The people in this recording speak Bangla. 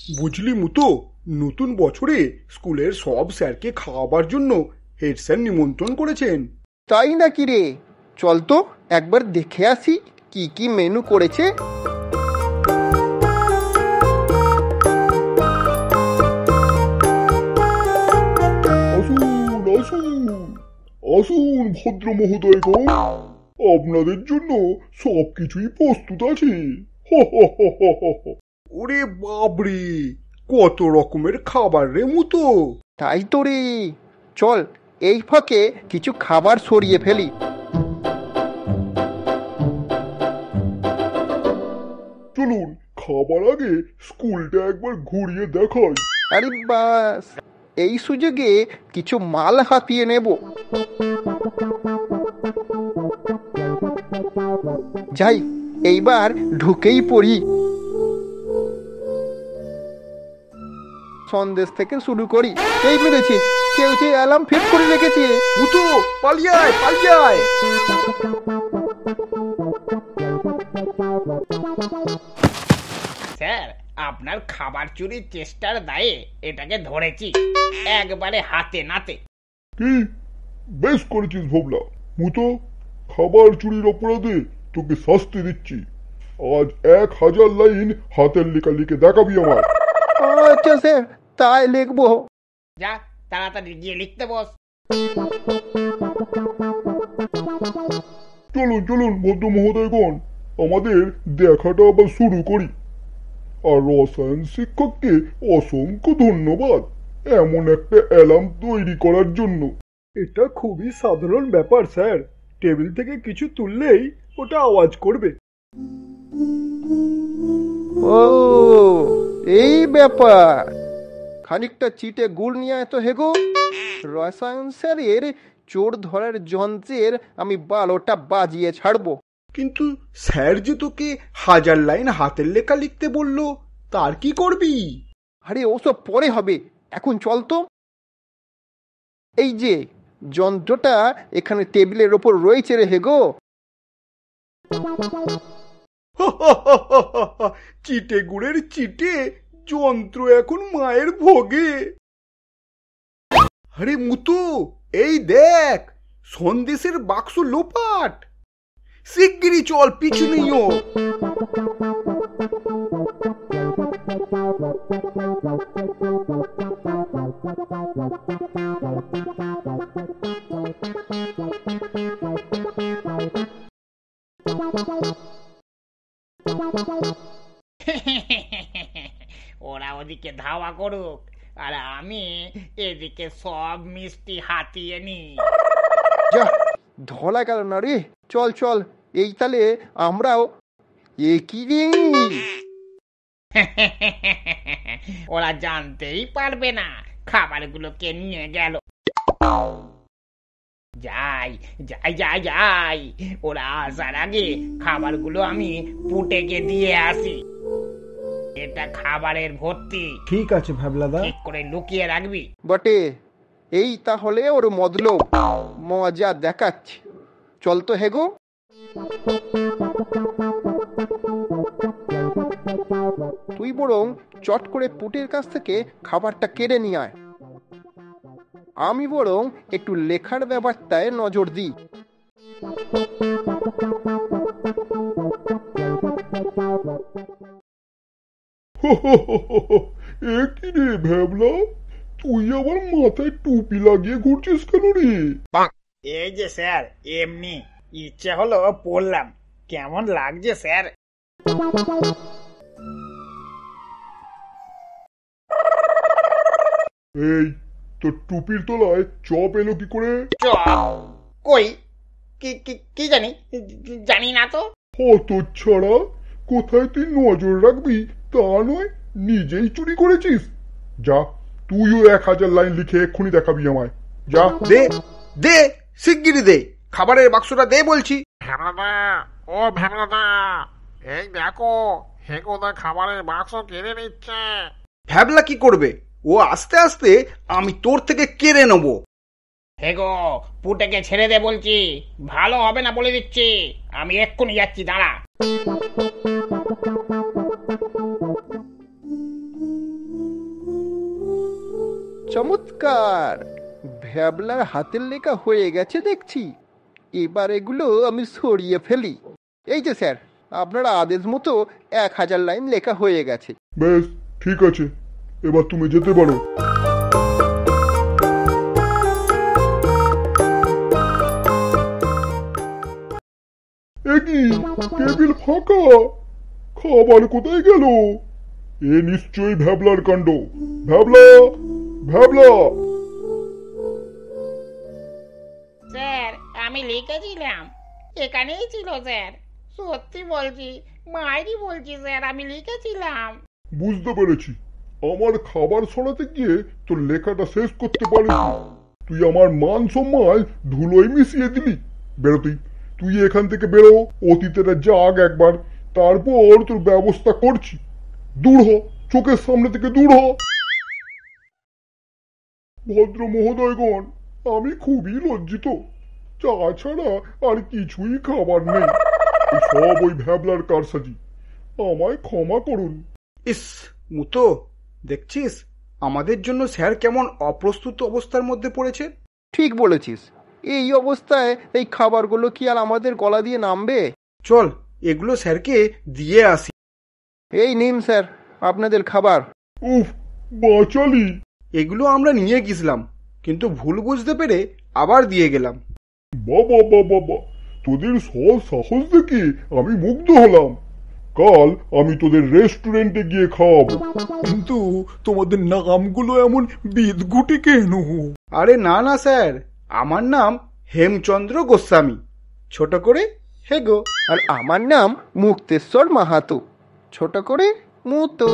বুঝলি মুতো, নতুন বছরে স্কুলের সব স্যারকে খাওয়াবার জন্য হেড স্যার নিমন্ত্রণ করেছেন। তাই নাকি রে? চল তো একবার দেখে আসি কি কি মেনু করেছে। আসুন আসুন আসুন ভদ্র মহোদয়গণ, আপনাদের জন্য সবকিছুই প্রস্তুত আছে। ওরে বাবরে, কত রকমের খাবার রে মুতো! তাই তো রে, চল এই ফাঁকে কিছু খাবার সরিয়ে ফেলি। চলুন খাবার আগে স্কুলটা একবার ঘুরিয়ে দেখাই। আরে বাস, এই সুযোগে কিছু মাল হাতিয়ে নেব। যাই, এইবার ঢুকেই পড়ি। সন্দেশ থেকে শুরু করি। এই মেরেছে, কেউ যে অ্যালার্ম ফিট করে রেখেছে। মুতো, পালিয়ে আয়, পালিয়ে আয়! স্যার, আপনার খাবার চুরির চেষ্টার দায়ে এটাকে ধরেছি একবারে হাতে নাতে। কি বেশ করেছিস ভোবলা। মুতো, খাবার চুরির অপরাধে তোকে শাস্তি দিচ্ছি। আজ 1000 লাইন হাতের লেখা লিখে দেখাবি আমার। আচ্ছা স্যার, তাই লিখবো। যা, তাড়াতাড়ি গিয়ে লিখতে বস। চলুন চলুন ভদ্র মহোদয়গণ, আমাদের দেখাটা আবার শুরু করি। আর রসায়ন শিক্ষককে অসংখ্য ধন্যবাদ এমন একটা অ্যালার্ম তৈরি করার জন্য। এটা খুবই সাধারণ ব্যাপার স্যার, টেবিল থেকে কিছু তুললেই ওটা আওয়াজ করবে। ও, এই ব্যাপার। খানিকটা চিটে গুড় নিয়ে এত হেগো। রসায়ন স্যারের চোর ধরার যন্ত্রের আমি 12টা বাজিয়ে ছাড়বো। কিন্তু স্যার যে তোকে 1000 লাইন হাতের লেখা লিখতে বললো, তার কি করবি? আরে ওসব পরে হবে, এখন চল তো। এই যে যন্ত্রটা এখানে টেবিলের ওপর রয়েছে রে হেগো। চিটে গুড়ের চিটে যন্ত্র এখন মায়ের ভোগে। আরে মুতু, এই দেখ, সন্দেশের বাক্স লোপাট। শিগগিরই চল, পিছু নিও। ওরা ওদিকে ধাওয়া করুক, আর আমি এদিকে সব মিষ্টি হাতিয়ে নি। যা, ধলা গেল না রে। চল চল, এই তালে আমরাও একই রে। ওরা জানতেই পারবে না খাবারগুলোকে নিয়ে গেল। যাই যাই যাই যাই, ওরা আসার আগে খাবারগুলো আমি পুটেকে দিয়ে আসি। এটা খাবারের ভর্তি। ঠিক আছে ভ্যাবলাদা, ঠিক করে লুকিয়ে রাখবি। বটে, এই তাহলে ওর মতলব। মজা দেখাচ্ছে। চল তো হেগো। তুই বরং চট করে পুটের কাছ থেকে খাবারটা কেড়ে নিয়ে আয়। আমি বরং একটু লেখার ব্যাপারটায় নজর দিই। একই রে ভ্যাবলা, তুই আবার মাথায় টুপি লাগিয়ে ঘুরছিস কেন রে? এই যে স্যার, এমনি ইচ্ছে হলো পড়লাম। কেমন লাগছে স্যার? এই তোর টুপির তলায় চপ এলো কি করে? কই, কি জানি, জানি না তো। হত ছাড়া, কোথায় তুই নজর রাখবি তা নয়, নিজেই চুরি করেছিস। যা, তুইও 1000 লাইন লিখে এক্ষুনি দেখাবি আমায়। যা দে দে, শিগগিরই দে, খাবারের বাক্সটা দে বলছি। ভ্যাবলাদা, ও ভ্যাবলাদা, এই দেখো হেগোদা খাবারের বাক্স কেড়ে নিচ্ছে। ভ্যাবলা কি করবে? ও আস্তে আস্তে আমি তোর থেকে কেড়ে নেবো। হেগো, পুটেকে ছেড়ে দে বলছি, ভালো হবে না বলে দিচ্ছি। আমি এক্ষুনি যাচ্ছি, দাঁড়া। চমৎকার, ভ্যাবলার হাতের লেখা হয়ে গেছে দেখছি। এবার এগুলো আমি সরিয়ে ফেলি। এই যে স্যার, আপনার আদেশ মতো 1000 লাইন লেখা হয়ে গেছে। বেশ, ঠিক আছে, এবার তুমি যেতে পারো। একই টেবিল ফাঁকা, খাবার কোথায় গেল? এ নিশ্চয়ই ভ্যাবলার কাণ্ড। ভ্যাবলা, ভ্যাবলা! স্যার আমি লিখেছিলাম, এখানেই ছিল স্যার, সত্যি বলছি, মায়েরই বলছি স্যার, আমি লিখেছিলাম। বুঝতে পেরেছি, আমার খাবার সরাতে গিয়ে তোর লেখাটা শেষ করতে পারিস। তুই আমার মান সম্মান ধুলোয় মিশিয়ে দিলি। বেরো তুই, তুই এখান থেকে বেরো। অতীতের যাগ একবার, তারপর তোর ব্যবস্থা করছি। দূর হ, চোখের সামনে থেকে দূর হ। ভদ্র মহোদয়গণ, আমি খুবই লজ্জিত। চা ছাড়া আর কিছুই খাবার নেই। সব ওই ভ্যাবলার কারসাজি। আমায় ক্ষমা করুন। ইস মুতো, দেখছিস আমাদের জন্য স্যার কেমন অপ্রস্তুত অবস্থার মধ্যে পড়েছে। ঠিক বলেছিস, এই অবস্থায় এই খাবারগুলো কি আর আমাদের গলা দিয়ে নামবে? চল এগুলো স্যারকে দিয়ে আসি। এই নিন স্যার আপনাদের খাবার। উফ, বাঁচালি। এগুলো আমরা নিয়ে গেছিলাম, কিন্তু ভুল বুঝতে পেরে আবার দিয়ে গেলাম। বাবা বাবা, তোদের সাহস দেখে আমি মুগ্ধ হলাম। কাল আমি তোদের রেস্টুরেন্টে গিয়ে খাওয়াবো। কিন্তু তোমাদের নামগুলো এমন বিদঘুটে কেন? আরে না না স্যার, আমার নাম হেমচন্দ্র গোস্বামী, ছোট করে হেগো। আর আমার নাম মুক্তেশ্বর মাহাতো, ছোট করে মুতো।